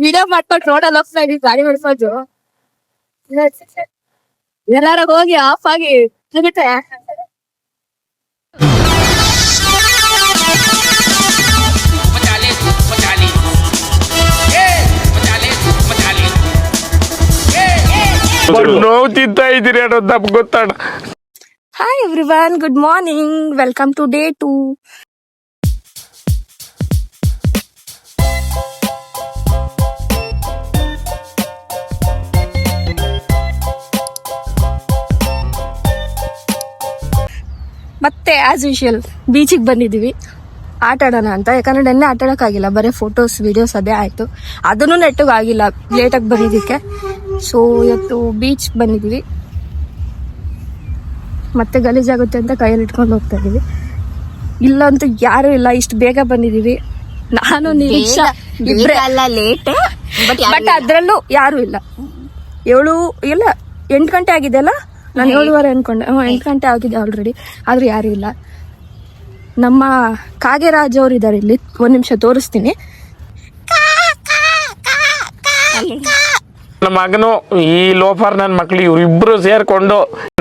Video ಮಾಡ್ಕೊಂಡು ರೋಡಲ್ಲಿ ಹೋಗ್ತಾ ಇದೀವಿ ಗಾಡಿ ಹೊಡ್ಸೋದು. ಎಲ್ಲಾರ ಹೋಗಿ ಆಫ್ ಆಗಿ ಸಿಗುತ್ತೆ. ನೋವು ತಿಂತಾ ಇದ್ದೀರಿ ಅನ್ನೋದು ನಮ್ಗೆ ಗೊತ್ತಾಡ. Hi everyone, good morning, welcome to day 2. ಮತ್ತೆ ಆಸ್ ಯೂಶುವಲ್ ಬೀಚಿಗೆ ಬಂದಿದ್ದೀವಿ ಆಟ ಆಡೋಣ ಅಂತ. ಯಾಕಂದ್ರೆ ನೆನ್ನೆ ಆಟ ಆಡೋಕ್ಕಾಗಿಲ್ಲ, ಬರೀ ಫೋಟೋಸ್ ವಿಡಿಯೋಸ್ ಅದೇ ಆಯಿತು. ಅದನ್ನು ನೆಟ್ಟಿಗೆ ಆಗಿಲ್ಲ ಲೇಟಾಗಿ ಬಂದಿದ್ದಕ್ಕೆ. ಸೊ ಇವತ್ತು ಬೀಚ್ ಬಂದಿದ್ದೀವಿ. ಮತ್ತೆ ಗಲೀಜಾಗುತ್ತೆ ಅಂತ ಕೈಯಲ್ಲಿ ಇಟ್ಕೊಂಡು ಹೋಗ್ತಾ ಇದೀವಿ. ಇಲ್ಲಂತೂ ಯಾರು ಇಲ್ಲ, ಇಷ್ಟು ಬೇಗ ಬಂದಿದೀವಿ. ನಾನು ನಿರೀಕ್ಷಾ ಇಬ್ರೇ ಲೇಟ್, ಬಟ್ ಅದ್ರಲ್ಲೂ ಯಾರು ಇಲ್ಲ. 8 ಗಂಟೆ ಆಗಿದೆ ಅಲ್ಲ, ನಾನು 7:15 ಅನ್ಕೊಂಡೆ. 8 ಗಂಟೆ ಆಗಿದೆ ಆಲ್ರೆಡಿ, ಆದ್ರೂ ಯಾರು ಇಲ್ಲ. ನಮ್ಮ ಕಾಗೆರಾಜ್ ಅವ್ರು ಇದಾರೆ ಇಲ್ಲಿ, 1 ನಿಮಿಷ ತೋರಿಸ್ತೀನಿ. ನನ್ನ ಮಗನು ಈ ಲೋಫರ್ ನನ್ನ ಮಕ್ಳು ಇವ್ರಿಬ್ರು ಸೇರ್ಕೊಂಡು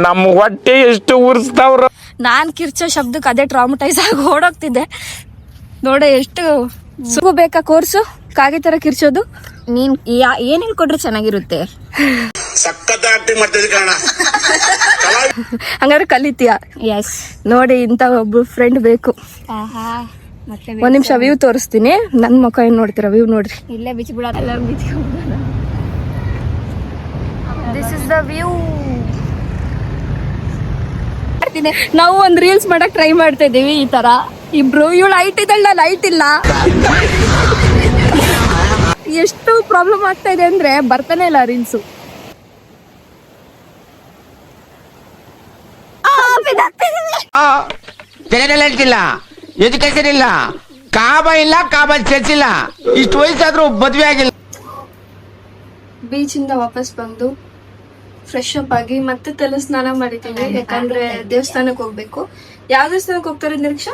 ನಮ್ಮ ಹೊಟ್ಟೆ ಎಷ್ಟು ಉರ್ಸ್ತಾವ್ರ. ನಾನ್ ಕಿರ್ಚೋ ಶಬ್ದಕ್ಕೆ ಅದೇ ಟ್ರಾಮಟೈಸ್ ಆಗಿ ಓಡೋಗ್ತಿದ್ದೆ. ನೋಡ ಎಷ್ಟು ಸುಗು ಬೇಕಾ ಕೋರ್ಸು ಕಾಗೆ ತರ ಕಿರ್ಚೋದು. ನೀನ್ ಏನ್ ಹೇಳ್ಕೊಟ್ರೆ ಚೆನ್ನಾಗಿರುತ್ತೆ. ಹಂಗಾದ್ರೆ ಕಲಿತೀಯ? ಎಸ್. ನೋಡಿ, ಇಂತ ಒಬ್ರು ಫ್ರೆಂಡ್ ಬೇಕು. ಮತ್ತೆ 1 ನಿಮಿಷ ವ್ಯೂ ತೋರಿಸ್ತೀನಿ. ನನ್ ಮುಖ ಏನ್ ನೋಡ್ತೀರಾ? ವ್ಯೂ ನೋಡ್ರಿ. ಇಲ್ಲೇ ಬೀಚ್ ಬಿಡ. This is the view. ನಾವು ಒಂದ್ ರೀಲ್ಸ್ ಮಾಡಕ್ ಟ್ರೈ ಮಾಡ್ತಾ ಇದೀವಿ ಈ ತರ. ಇಬ್ರು ಇವಳು ಲೈಟ್ ಇದಲ್ಲ, ಲೈಟ್ ಇಲ್ಲ. ಎಷ್ಟು ಪ್ರಾಬ್ಲಮ್ ಆಗ್ತಾ ಇದೆ ಅಂದ್ರೆ ಬರ್ತಾನೆ ಇಲ್ಲ ರೀಲ್ಸು. ಇಲ್ಲ, ಎಜುಕೇಶನ್ ಇಲ್ಲ, ಕಾಬ ಇಲ್ಲ, ಕಾಬ ಚರ್ಚಿಲ್ಲ, ಇಷ್ಟು ವಯಸ್ಸಾದ್ರೂ ಮದ್ವೆ ಆಗಿಲ್ಲ. ಬೀಚ್ ಇಂದ ವಾಪಸ್ ಬಂದು ಫ್ರೆಶ್ ಅಪ್ ಆಗಿ ಮತ್ತೆ ತಲೆ ಸ್ನಾನ ಮಾಡಿದ್ದೀವಿ. ಯಾಕಂದ್ರೆ ದೇವಸ್ಥಾನಕ್ಕೆ ಹೋಗ್ಬೇಕು. ಯಾವ ದೇವಸ್ಥಾನಕ್ಕೆ ಹೋಗ್ತಾರೆ ನಿರೀಕ್ಷಾ?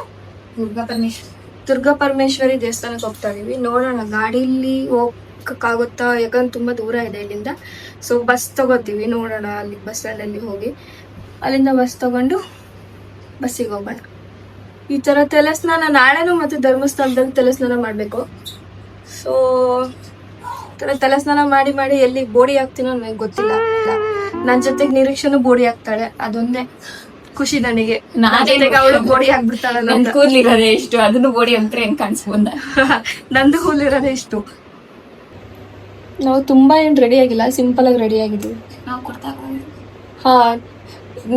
ದುರ್ಗಾ ಪರಮೇಶ್ವರಿ ದೇವಸ್ಥಾನಕ್ಕೆ ಹೋಗ್ತಾ ಇದೀವಿ. ನೋಡೋಣ ಗಾಡಿಲಿ ಹೋಗಕ್ಕಾಗುತ್ತಾ, ಯಾಕಂದ್ರೆ ತುಂಬಾ ದೂರ ಇದೆ ಇಲ್ಲಿಂದ. ಸೊ ಬಸ್ ತಗೋತೀವಿ, ನೋಡೋಣ ಅಲ್ಲಿ ಬಸ್ಸಲ್ಲಿ ಹೋಗಿ ಅಲ್ಲಿಂದ ಬಸ್ ತಗೊಂಡು ಬಸ್ಸಿಗೆ ಹೋಗೋಣ. ಈ ತರ ತಲೆ ಸ್ನಾನ ನಾಳೆನೂ ಮತ್ತೆ ಧರ್ಮಸ್ಥಳದಲ್ಲಿ ತಲೆ ಸ್ನಾನ ಮಾಡ್ಬೇಕು. ಸೊ ತಲೆ ಸ್ನಾನ ಮಾಡಿ ಮಾಡಿ ಎಲ್ಲಿ ಬೋಡಿ ಆಗ್ತೀನೋ ನನಗೆ ಗೊತ್ತಿಲ್ಲ. ನನ್ ಜೊತೆಗೆ ನಿರೀಕ್ಷೆನೂ ಬೋಡಿ ಆಗ್ತಾಳೆ, ಅದೊಂದೇ ಖುಷಿ ನನಗೆ. ಅವಳು ಬೋಡಿ ಆಗ್ಬಿಡ್ತಾಳೆ. ನನ್ ಕೂದ್ಲಿರೋದೇ ಇಷ್ಟು, ಅದನ್ನು ಬೋಡಿ ಅಂತ ಹೆಂಗ್ ಕಾಣಿಸ್ಕೊಂಡ. ನಂದು ಕೂಲಿರೋದೇ ಇಷ್ಟು. ನಾವು ತುಂಬಾ ಏನ್ ರೆಡಿ ಆಗಿಲ್ಲ, ಸಿಂಪಲ್ ಆಗಿ ರೆಡಿ ಆಗಿದ್ದೀವಿ. ಹಾ,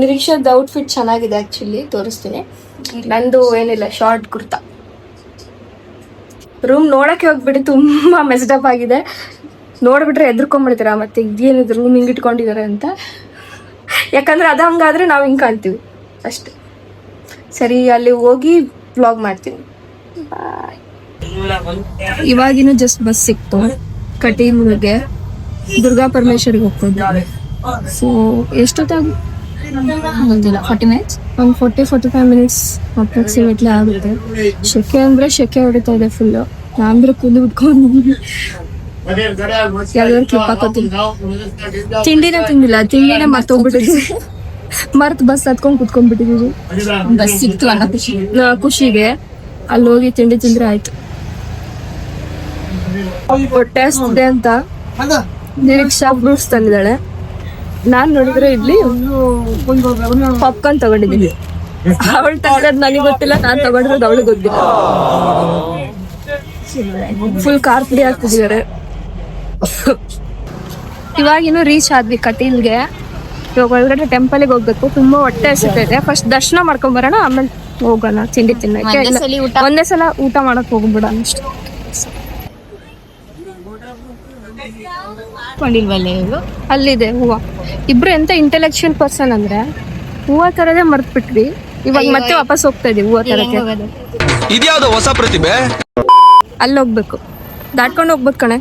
ನಿರೀಕ್ಷಾದ ಔಟ್ಫಿಟ್ ಚೆನ್ನಾಗಿದೆ ಆಕ್ಚುಲಿ, ತೋರಿಸ್ತೀನಿ. ನಂದು ಏನಿಲ್ಲ, ಶಾರ್ಟ್ ಕುರ್ತಾ. ರೂಮ್ ನೋಡಕ್ಕೆ ಹೋಗ್ಬಿಟ್ಟು ತುಂಬಾ ಮೆಸ್ಡಪ್ ಆಗಿದೆ. ನೋಡ್ಬಿಟ್ರೆ ಎದ್ರಕೊಂಡ್ಬಿಡ್ತೀರಾ, ಮತ್ತೆ ಇದೇನಿದ್ರು ರೂಮ್ ಹಿಂಗ್ ಇಟ್ಕೊಂಡಿದಾರೆ ಅಂತ. ಯಾಕಂದ್ರೆ ಅದ ಹಂಗಾದ್ರೆ ನಾವು ಹಿಂಗ್ ಕಾಣ್ತೀವಿ ಅಷ್ಟೆ. ಸರಿ, ಅಲ್ಲಿ ಹೋಗಿ ವ್ಲಾಗ್ ಮಾಡ್ತೀನಿ. ಬಾಯ್. ಇವಾಗಿನೂ ಜಸ್ಟ್ ಬಸ್ ಸಿಕ್ತು ಕಟೀಲ್ಗೆ. ದುರ್ಗಾ ಪರಮೇಶ್ವರಿಗೆ ಹೋಗ್ತಿದ್ದೆ. ಸೊ ಎಷ್ಟೊತ್ತಾಗ ಗೊತ್ತಿಲ್ಲ, 40 minutes, ಒಂದು 40-45 minutes ಅಪ್ರಾಕ್ಸಿಮೇಟ್ಲಿ ಆಗುತ್ತೆ. ಶೆಕೆ ಅಂದ್ರೆ ಶೆಕೆ ಹೊಡಿತಾ ಇದೆ ಫುಲ್ಲು. ನಾಂದ್ರೆ ಕೂಲಿ ಉಟ್ಕೊಂಡು ಯಾವ್ದಾದ್ರು ಕ್ಲಿಪ್ ಹಾಕೋತೀನಿ. ತಿಂಡಿನೇ ಮರ್ತೋಗ್ಬಿಟ್ಟಿದ್ವಿ. ಬಸ್ ಹತ್ಕೊಂಡ್ ಕುತ್ಕೊಂಡ್ಬಿಟ್ಟಿದೀವಿ. ಬಸ್ ಸಿಕ್ತು ಅನ್ನೋ ಖುಷಿಗೆ ಅಲ್ಲಿ ಹೋಗಿ ತಿಂಡಿ ತಿಂದ್ರೆ ಆಯ್ತು. ಹೊಟ್ಟೆ ಹಸ್ತಿದೆ ಅಂತ ನಿರೀಕ್ಷಾ ಫ್ರೂಟ್ಸ್ ತಂದಿದ್ದಾಳೆ. ನಾನ್ ನೋಡಿದ್ರೆ ಇಲ್ಲಿ ಪಾಪ್ಕಾರ್ನ್ ತಗೊಂಡಿದ್ದೀನಿ. ಅವಳು ತಗೊಂಡದ್ ನನಗೆ ಗೊತ್ತಿಲ್ಲ, ನಾನ್ ತಗೊಂಡಿರೋದು ಅವಳಿಗೆ ಗೊತ್ತಿಲ್ಲ. ಫುಲ್ ಕಾರ್ ಪುಡಿ ಹಾಕ್ತಿದ್ದಾರೆ. ಇವಾಗಿನ್ನು ರೀಚ್ ಆದ್ವಿ ಕಟೀಲ್ಗೆ. ಇವಾಗ ಒಳಗಡೆ ಟೆಂಪಲ್ಗೆ ಹೋಗ್ಬೇಕು. ತುಂಬಾ ಹೊಟ್ಟೆ ಹಸಿತೈತೆ. ಫಸ್ಟ್ ದರ್ಶನ ಮಾಡ್ಕೊಂಡ್ ಬರೋಣ, ಆಮೇಲೆ ಹೋಗೋಣ ತಿಂಡಿ ತಿನ್ನಕ್ಕೆ. ಒಂದೇ ಸಲ ಊಟ ಮಾಡಕ್ ಹೋಗ್ಬಿಡ ಅಷ್ಟೇ. ಅಲ್ಲಿದೆ ಹೂವ. ಇಬ್ರು ಎಂತ ಇಂಟೆಲೆಕ್ಚುಯಲ್ ಪರ್ಸನ್ ಅಂದ್ರೆ ಹೂವ ತರದೇ ಮರ್ತ್ ಬಿಟ್ವಿ. ಇವಾಗ ಮತ್ತೆ ವಾಪಸ್ ಹೋಗ್ತಾ ಇದೀವಿ ಹೂವ ತರಕ್ಕೆ. ಇದ್ಯಾವ್ದು ಹೊಸ ಪ್ರತಿಭೆ? ಅಲ್ಲಿ ಹೋಗ್ಬೇಕು, ದಾಟ್ಕೊಂಡು ಹೋಗ್ಬೇಕು ಕಣೆ.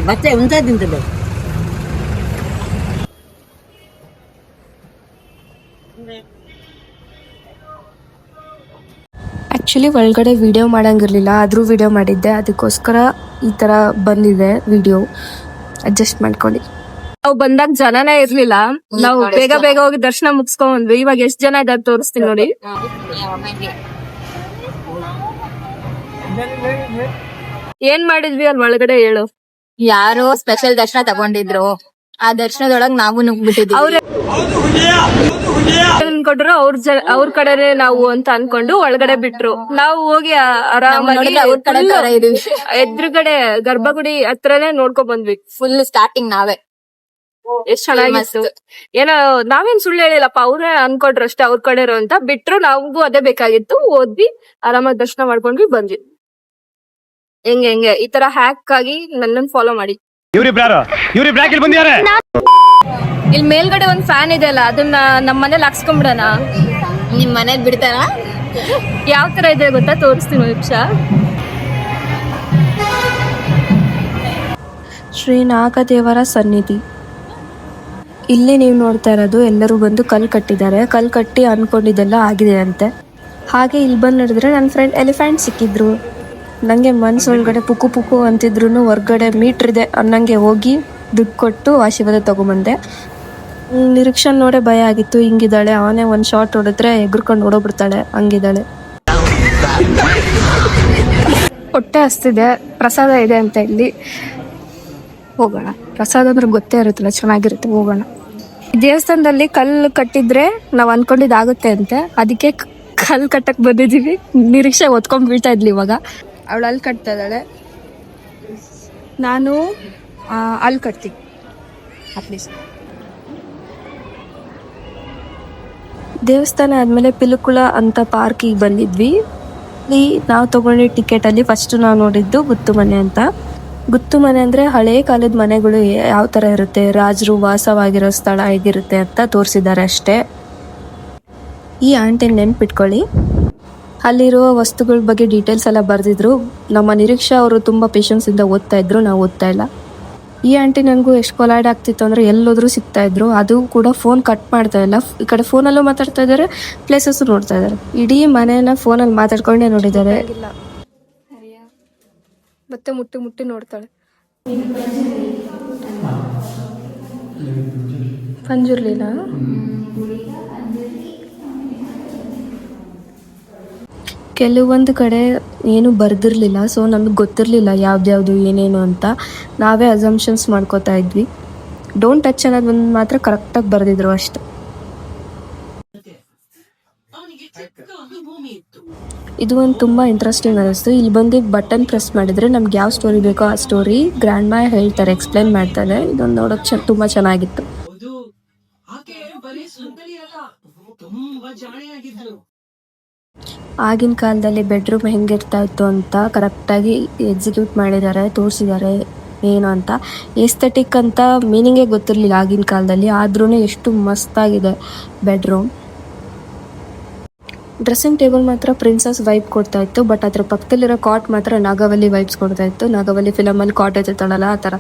ಬಚ್ಚೆ ಉಂಟ ತಿಂತದೆ. ಆ್ಯಕ್ಚುಲಿ ಒಳಗಡೆ ವಿಡಿಯೋ ಮಾಡಂಗಿರಲಿಲ್ಲ, ಆದರೂ ವಿಡಿಯೋ ಮಾಡಿದ್ದೆ, ಅದಕ್ಕೋಸ್ಕರ ಈ ಥರ ಬಂದಿದೆ ವಿಡಿಯೋ. ಅಡ್ಜಸ್ಟ್ ಮಾಡ್ಕೊಳ್ಳಿ. ನಾವು ಬಂದಾಗ ಜನನೇ ಇರ್ಲಿಲ್ಲ, ನಾವು ಬೇಗ ಬೇಗ ಹೋಗಿ ದರ್ಶನ ಮುಗಿಸ್ಕೊಂಡ್ವಿ. ಇವಾಗ ಎಷ್ಟು ಜನ ಇದ್ದಾರೆ ತೋರಿಸ್ತೀನಿ ನೋಡಿ. ಏನ್ ಮಾಡಿದ್ವಿ ಅಲ್ಲಿ ಒಳಗಡೆ ಹೇಳು. ಯಾರೋ ಸ್ಪೆಷಲ್ ದರ್ಶನ ತಗೊಂಡಿದ್ರು, ಆ ದರ್ಶನದೊಳಗ್ ನಾವು ನುಗ್ಬಿಟ್ಟಿದ್ವಿ. ಅವ್ರೇ ಅನ್ಕೊಂಡ್ರು ಅವ್ರ ಕಡೆನೆ ನಾವು ಅಂತ ಅನ್ಕೊಂಡು ಒಳಗಡೆ ಬಿಟ್ರು. ನಾವು ಹೋಗಿ ಆರಾಮಾಗಿ ಅವ್ರ ಕಡೆ ತರ ಇದೀವಿ. ಎದುರುಗಡೆ ಗರ್ಭಗುಡಿ ಹತ್ರನೇ ನೋಡ್ಕೊಂಡ್ ಬಂದ್ವಿ. ಫುಲ್ ಸ್ಟಾರ್ಟಿಂಗ್ ನಾವೇ. ಎಷ್ಟ್ ಚೆನ್ನಾಗಿತ್ತು. ಏನೋ ನಾವೇನ್ ಸುಳ್ಳು ಹೇಳಿಲ್ಲಪ್ಪ, ಅವ್ರೇ ಅನ್ಕೊಂಡ್ರು ಅಷ್ಟೇ ಅವ್ರ ಕಡೆ ಅಂತ ಬಿಟ್ರು. ನಮಗೂ ಅದೇ ಬೇಕಾಗಿತ್ತು, ಓದ್ವಿ ಆರಾಮಾಗಿ ದರ್ಶನ ಮಾಡ್ಕೊಂಡ್ವಿ ಬಂದ್ವಿ. ಹೆಂಗೆ ಈ ತರ ಹ್ಯಾಕ್ ಆಗಿ ನನ್ನನ್ನು ಫಾಲೋ ಮಾಡಿ. ಇಲ್ಲಿ ಮೇಲ್ಗಡೆ ಒಂದ್ ಫ್ಯಾನ್ ಇದೆ ಅಲ್ಲ, ಅದನ್ನ ನಮ್ ಮನೇಲಿ ಹಾಕ್ಸ್ಕೊಂಡ್ಬಿಡಣ. ನಿಮ್ ಮನೇಲಿ ಬಿಡ್ತಾರ? ಯಾವ ತರ ಇದೆ ಗೊತ್ತಾ, ತೋರಿಸ್ತೀನಿ ನಿಮಿಷ. ಶ್ರೀ ನಾಗದೇವರ ಸನ್ನಿಧಿ. ಇಲ್ಲಿ ನೀವು ನೋಡ್ತಾ ಇರೋದು ಎಲ್ಲರೂ ಬಂದು ಕಲ್ ಕಟ್ಟಿದ್ದಾರೆ. ಕಲ್ ಕಟ್ಟಿ ಅನ್ಕೊಂಡಿದ್ದೆಲ್ಲ ಆಗಿದೆ ಅಂತೆ. ಹಾಗೆ ಇಲ್ಲಿ ಬಂದು ನೋಡಿದ್ರೆ ನನ್ನ ಫ್ರೆಂಡ್ ಎಲಿಫೆಂಟ್ ಸಿಕ್ಕಿದ್ರು. ನನಗೆ ಮನ್ಸೊಳಗಡೆ ಪುಕ್ಕು ಪುಕ್ಕು ಅಂತಿದ್ರು, ಹೊರ್ಗಡೆ ಮೀಟ್ರ್ ಇದೆ ಅನ್ನಂಗೆ ಹೋಗಿ ದುಡ್ಡು ಕೊಟ್ಟು ಆಶೀರ್ವಾದ ತಗೊಂಬಂದೆ. ನಿರೀಕ್ಷನ್ ನೋಡೇ ಭಯ ಆಗಿತ್ತು. ಹಿಂಗಿದ್ದಾಳೆ, ಅವನೇ ಒಂದು ಶಾರ್ಟ್ ಹೊಡೆದ್ರೆ ಎಗ್ರಕೊಂಡು ಓಡೋಗ್ಬಿಡ್ತಾಳೆ, ಹಂಗಿದ್ದಾಳೆ. ಹೊಟ್ಟೆ ಹಸ್ತಿದೆ, ಪ್ರಸಾದ ಇದೆ ಅಂತ ಇಲ್ಲಿ. ಹೋಗೋಣ. ಪ್ರಸಾದ ಅಂದ್ರೆ ಗೊತ್ತೇ ಇರುತ್ತಲ್ಲ, ಚೆನ್ನಾಗಿರುತ್ತೆ, ಹೋಗೋಣ. ದೇವಸ್ಥಾನದಲ್ಲಿ ಕಲ್ಲು ಕಟ್ಟಿದ್ರೆ ನಾವು ಅನ್ಕೊಂಡಿದ್ದಾಗುತ್ತೆ ಅಂತೆ, ಅದಕ್ಕೆ ಕಲ್ಲು ಕಟ್ಟಕ್ಕೆ ಬಂದಿದ್ದೀವಿ. ನಿರೀಕ್ಷೆ ಒತ್ಕೊಂಡ್ ಬೀಳ್ತಾ ಇದ್ಲಿ ಇವಾಗ. ಅವಳು ಅಲ್ಲಿ ಕಟ್ತಾ ಇದ್ದಾಳೆ, ನಾನು ಅಲ್ಲಿ ಕಟ್ತೀನಿ ಅಟ್ಲೀಸ್ಟ್. ದೇವಸ್ಥಾನ ಆದಮೇಲೆ ಪಿಲುಕುಳ ಅಂತ ಪಾರ್ಕಿಗೆ ಬಂದಿದ್ವಿ. ಇಲ್ಲಿ ನಾವು ತೊಗೊಂಡಿದ್ದ ಟಿಕೆಟಲ್ಲಿ ಫಸ್ಟು ನಾವು ನೋಡಿದ್ದು ಗುತ್ತು ಮನೆ ಅಂತ. ಗುತ್ತು ಮನೆ ಅಂದರೆ ಹಳೇ ಕಾಲದ ಮನೆಗಳು ಯಾವ ಥರ ಇರುತ್ತೆ, ರಾಜರು ವಾಸವಾಗಿರೋ ಸ್ಥಳ ಹೇಗಿರುತ್ತೆ ಅಂತ ತೋರಿಸಿದ್ದಾರೆ ಅಷ್ಟೇ. ಈ ಆಂಟಿನ ನೆನ್ಪಿಟ್ಕೊಳ್ಳಿ. ಅಲ್ಲಿರುವ ವಸ್ತುಗಳ ಬಗ್ಗೆ ಡೀಟೇಲ್ಸ್ ಎಲ್ಲ ಬರೆದಿದ್ರು. ನಮ್ಮ ನಿರೀಕ್ಷಾ ಅವರು ತುಂಬ ಪೇಷನ್ಸಿಂದ ಓದ್ತಾ ಇದ್ರು, ನಾವು ಓದ್ತಾ ಇಲ್ಲ. ಈ ಆಂಟಿ ನನಗೂ ಎಷ್ಟು ಕೊಲೈಡ್ ಆಗ್ತಿತ್ತು ಅಂದರೆ ಎಲ್ಲೋದ್ರೂ ಸಿಗ್ತಾ ಇದ್ರು. ಅದು ಕೂಡ ಫೋನ್ ಕಟ್ ಮಾಡ್ತಾ ಇಲ್ಲ. ಈ ಕಡೆ ಫೋನಲ್ಲೂ ಮಾತಾಡ್ತಾ ಇದ್ದಾರೆ, ಪ್ಲೇಸಸ್ಸು ನೋಡ್ತಾ ಇದ್ದಾರೆ. ಇಡೀ ಮನೆಯನ್ನ ಫೋನಲ್ಲಿ ಮಾತಾಡ್ಕೊಂಡೇ ನೋಡಿದ್ದಾರೆ. ಮತ್ತೆ ಮುಟ್ಟಿ ಮುಟ್ಟಿ ನೋಡ್ತಾಳೆ. ಪಂಜುರ್ಲಿನ ಕೆಲವೊಂದು ಕಡೆ ಏನು ಬರ್ದಿರ್ಲಿಲ್ಲ, ಸೊ ನಮಗೆ ಗೊತ್ತಿರಲಿಲ್ಲ ಯಾವ್ದ್ಯಾವುದು ಏನೇನು ಅಂತ. ನಾವೇ ಅಸಂಪ್ಷನ್ಸ್ ಮಾಡ್ಕೋತಾ ಇದ್ವಿ. ಡೋಂಟ್ ಟಚ್ ಅನ್ನೋದು ಒಂದು ಮಾತ್ರ ಕರೆಕ್ಟಾಗಿ ಬರೆದಿದ್ರು ಅಷ್ಟೆ. ಇದು ಒಂದು ತುಂಬ ಇಂಟ್ರೆಸ್ಟಿಂಗ್ ಅನ್ನಿಸ್ತು. ಇಲ್ಲಿ ಬಂದು ಬಟನ್ ಪ್ರೆಸ್ ಮಾಡಿದರೆ ನಮ್ಗೆ ಯಾವ ಸ್ಟೋರಿ ಬೇಕೋ ಆ ಸ್ಟೋರಿ ಗ್ರ್ಯಾಂಡ್ ಮಾ ಹೇಳ್ತಾರೆ, ಎಕ್ಸ್ಪ್ಲೈನ್ ಮಾಡ್ತಾರೆ. ಇದೊಂದು ನೋಡೋಕೆ ತುಂಬ ಚೆನ್ನಾಗಿತ್ತು. ಆಗಿನ ಕಾಲದಲ್ಲಿ ಬೆಡ್ರೂಮ್ ಹೆಂಗಿರ್ತಾ ಇತ್ತು ಅಂತ ಕರೆಕ್ಟಾಗಿ ಎಕ್ಸಿಕ್ಯೂಟ್ ಮಾಡಿದ್ದಾರೆ, ತೋರಿಸಿದ್ದಾರೆ ಏನು ಅಂತ. ಎಸ್ಥೆಟಿಕ್ ಅಂತ ಮೀನಿಂಗೇ ಗೊತ್ತಿರಲಿಲ್ಲ ಆಗಿನ ಕಾಲದಲ್ಲಿ, ಆದ್ರೂ ಎಷ್ಟು ಮಸ್ತಾಗಿದೆ ಬೆಡ್ರೂಮ್. ಡ್ರೆಸ್ಸಿಂಗ್ ಟೇಬಲ್ ಮಾತ್ರ ಪ್ರಿನ್ಸಸ್ ವೈಬ್ ಕೊಡ್ತಾ ಇತ್ತು, ಬಟ್ ಅದ್ರ ಪಕ್ಕದಲ್ಲಿರೋ ಕಾಟ್ ಮಾತ್ರ ನಾಗವಲ್ಲಿ ವೈಬ್ಸ್ ಕೊಡ್ತಾ ಇತ್ತು. ನಾಗವಲ್ಲಿ ಫಿಲಮಲ್ಲಿ ಕಾಟ್ ಎತ್ತಿರ್ತಾಳಲ್ಲ ಆ ಥರ.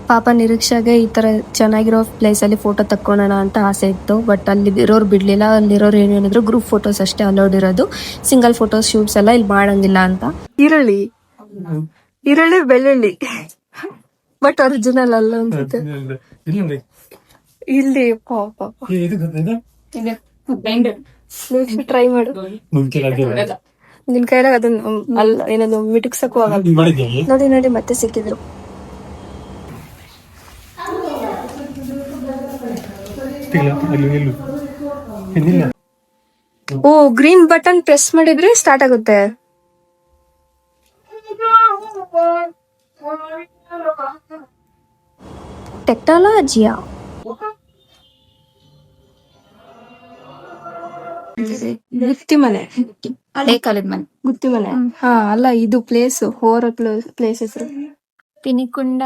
ಪಾಪ ನಿರೀಕ್ಷೆಗೆ ಈ ಥರ ಚೆನ್ನಾಗಿರೋ ಪ್ಲೇಸಲ್ಲಿ ಫೋಟೋ ತಕ್ಕೊಳ್ಳೋಣ ಅಂತ ಆಸೆ ಇತ್ತು, ಬಟ್ ಅಲ್ಲಿ ಇರೋರು ಬಿಡಲಿಲ್ಲ. ಅಲ್ಲಿರೋರು ಏನು ಹೇಳಿದ್ರು, ಗ್ರೂಪ್ ಫೋಟೋಸ್ ಅಷ್ಟೇ ಅಲೌಡ್ ಇರೋದು, ಸಿಂಗಲ್ ಫೋಟೋಸ್ ಶೂಟ್ಸ್ ಎಲ್ಲ ಇಲ್ಲಿ ಮಾಡಂಗಿಲ್ಲ ಅಂತ. ಈರುಳ್ಳಿ ಬೆಳ್ಳುಳ್ಳಿ ಬಟ್ ಒರಿಜಿನಲ್ ಅಲ್ಲ ಅನ್ಸುತ್ತೆ. ಇಲ್ಲಿ ಟ್ರೈ ಮಾಡು, ನಿನ್ ಕೈಲಾಗ ಅದನ್ನ ಅಲ್ಲ ಏನದು ಮಿಟುಕ್ಸಕ್ಕೂ ಆಗಲ್ಲ. ನೋಡಿ ಮತ್ತೆ ಸಿಕ್ಕಿದ್ರು. ಓ, ಗ್ರೀನ್ ಬಟನ್ ಪ್ರೆಸ್ ಮಾಡಿದ್ರೆ ಸ್ಟಾರ್ಟ್ ಆಗುತ್ತೆ. ಟೆಕ್ನಾಲಜಿಯಾ ಗುತ್ತಿ ಮನೆ, ಹಳೆ ಕಾಲದ ಮನೆ. ಗುತ್ತಿ ಮನೆ. ಹಾ ಅಲ್ಲ, ಇದು ಪ್ಲೇಸ್ ಪ್ಲೇಸ್ ಹೆಸರು ಪಿನಿಕುಂಡ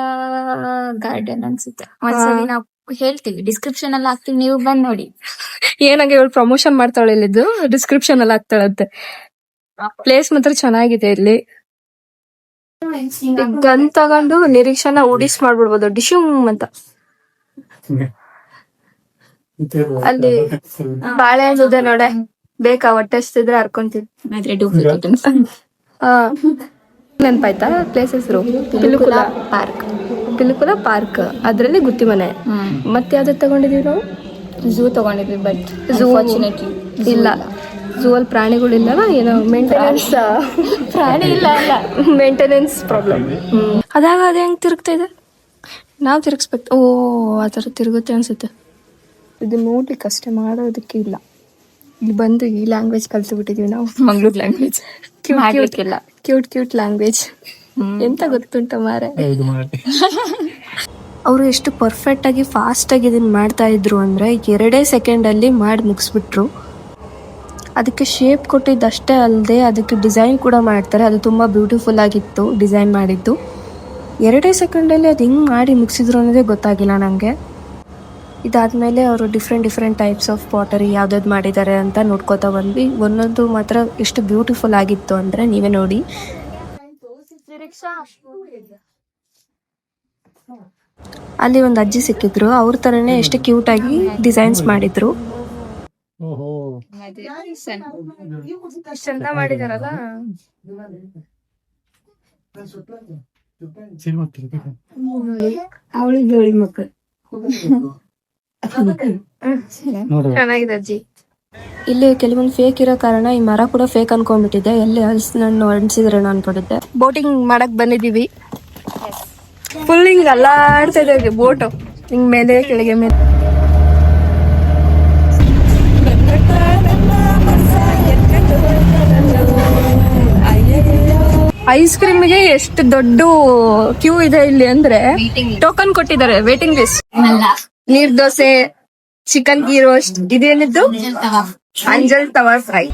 ಗಾರ್ಡನ್ ಅನ್ಸುತ್ತೆ. ಒಂದ್ಸಲಿ ನಾವು ಹೇಳ್ತೀವಿ, ಡಿಸ್ಕ್ರಿಪ್ಷನ್ ಅಲ್ಲಿ ಹಾಕ್ತಿವಿ, ನೀವು ಬಂದ್ ನೋಡಿ. ಏನಂಗೆ ಇವಳು ಪ್ರಮೋಷನ್ ಮಾಡ್ತಾಳೆ, ಇಲ್ಲಿದ್ದು ಡಿಸ್ಕ್ರಿಪ್ಷನ್ ಅಲ್ಲಿ ಹಾಕ್ತಾಳಂತೆ. ಪ್ಲೇಸ್ ಮಾತ್ರ ಚೆನ್ನಾಗಿದೆ ಇಲ್ಲಿ. ಗನ್ ತಗೊಂಡು ನಿರೀಕ್ಷಾನ ಉಡಿಸ್ ಮಾಡ್ಬಿಡ್ಬೋದು ಡಿಶುಮ್ ಅಂತ. ಅಲ್ಲಿ ಬಾಳೆಹಣ್ಣು ಇದೆ ನೋಡೆ, ಬೇಕಾ ಹೊಟ್ಟೆ ಹಸ್ತಿದ್ರೆ ಹರ್ಕೊಂತೀನಿ. ಆದ್ರೆ ಡೂಪ್ಲಿಕೇಟ್ ನೆನ್ಪಾಯ್ತಾ ಪ್ಲೇಸ್ ಹೆಸರು? ಪಿಲಿಕುಲ ಪಾರ್ಕ್. ಪಿಲಿಕುಲ ಪಾರ್ಕ್, ಅದ್ರಲ್ಲಿ ಗುತ್ತಿ ಮನೆ. ಮತ್ತೆ ಯಾವ್ದು ತಗೊಂಡಿದೀವಿ ನಾವು? ಝೂ ತಗೊಂಡಿದ್ವಿ, ಬಟ್ Zoo ಇಲ್ಲ. ಝೂ ಅಲ್ಲಿ ಪ್ರಾಣಿಗಳಿಲ್ಲವ, ಏನೋ ಮೇಂಟೆನೆನ್ಸ್ ಪ್ರಾಣಿ ಇಲ್ಲ ಅಲ್ಲ, ಮೇಂಟೆನೆನ್ಸ್ ಪ್ರಾಬ್ಲಮ್. ಅದಾಗ ಅದೇ ಹೆಂಗ್ ತಿರುಗ್ತಾ ಇದೆ, ನಾವು ತಿರುಗಿಸ್ಬೇಕು. ಓ ಆ ಥರ ತಿರುಗುತ್ತೆ ಅನ್ಸುತ್ತೆ. ಇದು ನೋಡ್ಲಿಕ್ಕೆ ಅಷ್ಟೇ, ಮಾಡೋದಕ್ಕೆ ಇಲ್ಲ. ಇಲ್ಲಿ ಬಂದು ಈ ಲ್ಯಾಂಗ್ವೇಜ್ ಕಲ್ತು ಬಿಟ್ಟಿದೀವಿ ನಾವು, ಮಂಗ್ಳೂರ್ ಲ್ಯಾಂಗ್ವೇಜ್ ಮಾಡ್ಲಿಕ್ಕಿಲ್ಲ. Cute language. ಎಂತ ಗೊತ್ತುಂಟ ಮಾರೆ. ಅವರು ಎಷ್ಟು ಪರ್ಫೆಕ್ಟ್ ಆಗಿ ಫಾಸ್ಟ್ ಆಗಿ ಇದನ್ನ ಮಾಡ್ತಾ ಇದ್ರು ಅಂದ್ರೆ 2 ಸೆಕೆಂಡಲ್ಲಿ ಮಾಡಿ ಮುಗಿಸ್ಬಿಟ್ರು. ಅದಕ್ಕೆ ಶೇಪ್ ಕೊಟ್ಟಿದ್ದಷ್ಟೇ ಅಲ್ಲದೆ ಅದಕ್ಕೆ ಡಿಸೈನ್ ಕೂಡ ಮಾಡ್ತಾರೆ. ಅದು ತುಂಬ ಬ್ಯೂಟಿಫುಲ್ ಆಗಿತ್ತು ಡಿಸೈನ್ ಮಾಡಿದ್ದು. 2 ಸೆಕೆಂಡಲ್ಲಿ ಅದು ಹಿಂಗೆ ಮಾಡಿ ಮುಗಿಸಿದ್ರು ಅನ್ನೋದೇ ಗೊತ್ತಾಗಿಲ್ಲ ನನಗೆ. ಇದಾದಮೇಲೆ ಅವರು ಡಿಫ್ರೆಂಟ್ ಟೈಪ್ಸ್ ಆಫ್ ಪಾಟರಿ ಯಾವ್ದಾವ್ದು ಮಾಡಿದ್ದಾರೆ ಅಂತ ನೋಡ್ಕೋತಾ ಬಂದ್ವಿ. ಒಂದೊಂದು ಮಾತ್ರ ಎಷ್ಟು ಬ್ಯೂಟಿಫುಲ್ ಆಗಿತ್ತು ಅಂದರೆ ನೀವೇ ನೋಡಿ. ಅಲ್ಲಿ ಒಂದು ಅಜ್ಜಿ ಸಿಕ್ಕಿದ್ರು, ಅವ್ರ ಥರನೇ ಎಷ್ಟು ಕ್ಯೂಟಾಗಿ ಡಿಸೈನ್ಸ್ ಮಾಡಿದ್ರು. ಚಂದ ಮಾಡಿದಾರಲ್ಲ. ಚೆನ್ನಾಗಿದೆ ಅಜ್ಜಿ. ಇಲ್ಲಿ ಕೆಲವೊಂದು ಫೇಕ್ ಇರೋ ಕಾರಣ ಈ ಮರ ಕೂಡ ಫೇಕ್ ಅನ್ಕೊಂಡ್ಬಿಟ್ಟಿದ್ದೆ. ಎಲ್ಲಿ ಹಲಸಿನಣ್ಣು ಅನ್ಸಿದ್ರೇನೋ ಅನ್ಕೊಂಡಿದ್ದೆ. ಬೋಟಿಂಗ್ ಮಾಡಕ್ ಬಂದಿದೀವಿ. ಫುಲ್ ಹಿಂಗ್ ಅಲ್ಲಾಡ್ತಾ ಇದೆ ಬೋಟು, ಹಿಂಗ್ ಮೇಲೆ ಕೆಳಗೆ ಮೇಲೆ. ಐಸ್ ಕ್ರೀಮ್ಗೆ ಎಷ್ಟು ದೊಡ್ಡ ಕ್ಯೂ ಇದೆ ಇಲ್ಲಿ ಅಂದ್ರೆ, ಟೋಕನ್ ಕೊಟ್ಟಿದ್ದಾರೆ, ವೇಟಿಂಗ್ ಲಿಸ್ಟ್. ನೀರ್ ದೋಸೆ, ಚಿಕನ್ ಗೀ ರೋಸ್ಟ್, ಇದೇನಿದ್ದು ಅಂಜಲ್ ತವಾ ಫ್ರೈ.